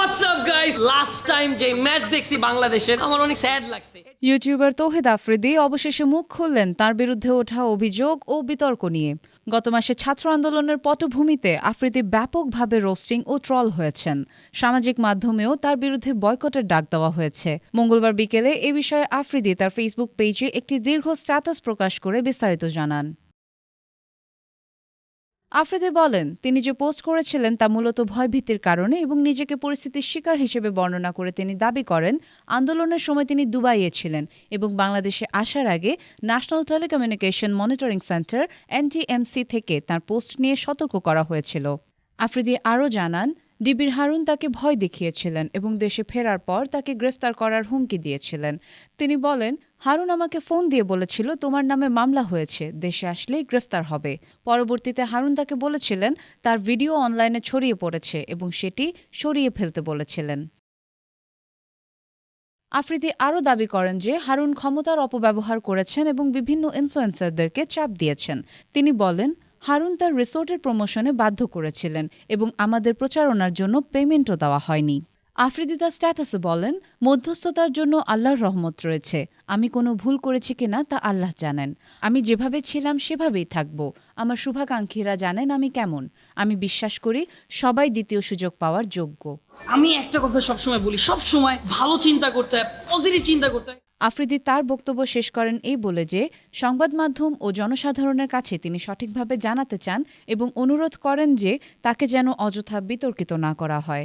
WhatsApp guys, last time যে match দেখছি বাংলাদেশের, আমার অনেক স্যাড লাগছে। ইউটিউবার তৌহিদ আফ্রিদি অবশেষে মুখ খুললেন তার বিরুদ্ধে ওঠা অভিযোগ ও বিতর্ক নিয়ে। গত মাসে ছাত্র আন্দোলনের পটভূমিতে আফ্রিদি ব্যাপকভাবে রোস্টিং ও ট্রল হয়েছেন। সামাজিক মাধ্যমেও তার বিরুদ্ধে বয়কটের ডাক দেওয়া হয়েছে। মঙ্গলবার বিকেলে এ বিষয়ে আফ্রিদি তার ফেসবুক পেজে একটি দীর্ঘ স্ট্যাটাস প্রকাশ করে বিস্তারিত জানান। আফ্রিদি বলেন, তিনি যে পোস্ট করেছিলেন তা মূলত ভয়ভীতির কারণে এবং নিজেকে পরিস্থিতির শিকার হিসেবে বর্ণনা করে তিনি দাবি করেন আন্দোলনের সময় তিনি দুবাইয়ে ছিলেন এবং বাংলাদেশে আসার আগে national telecommunication monitoring centre NTMC থেকে তার পোস্ট নিয়ে সতর্ক করা হয়েছিল। আফ্রিদি আরও জানান, ডিবির হারুন তাকে ভয় দেখিয়েছিলেন এবং দেশে ফেরার পর তাকে গ্রেফতার করার হুমকি দিয়েছিলেন। তিনি বলেন, হারুন আমাকে ফোন দিয়ে বলেছিল তোমার নামে মামলা হয়েছে, দেশে আসলেই গ্রেফতার হবে। পরবর্তীতে হারুন তাকে বলেছিলেন তার ভিডিও অনলাইনে ছড়িয়ে পড়েছে এবং সেটি সরিয়ে ফেলতে বলেছিলেন। আফ্রিদি আরও দাবি করেন যে হারুন ক্ষমতার অপব্যবহার করেছেন এবং বিভিন্ন ইনফ্লুয়েন্সারদেরকে চাপ দিয়েছেন। তিনি বলেন, হারুন তার রিসোর্টের প্রমোশনে বাধ্য করেছিলেন এবং আমাদের প্রচারণার জন্য পেমেন্টও দেওয়া হয়নি। আফ্রিদি তার স্ট্যাটাসে বলেন, মধ্যস্থতার জন্য আল্লাহর রহমত রয়েছে। আমি কোনো ভুল করেছি কিনা তা আল্লাহ জানেন। আমি যেভাবে ছিলাম সেভাবেই থাকব। আমার শুভাকাঙ্ক্ষীরা জানেন আমি কেমন। আমি বিশ্বাস করি সবাই দ্বিতীয় সুযোগ পাওয়ার যোগ্য। আমি একটা কথা সবসময় বলি, সবসময় ভালো চিন্তা করতে হয়, পজিটিভ চিন্তা করতে হয়। আফ্রিদি তার বক্তব্য শেষ করেন এই বলে যে সংবাদ মাধ্যম ও জনসাধারণের কাছে তিনি সঠিকভাবে জানাতে চান এবং অনুরোধ করেন যে তাকে যেন অযথা বিতর্কিত না করা হয়।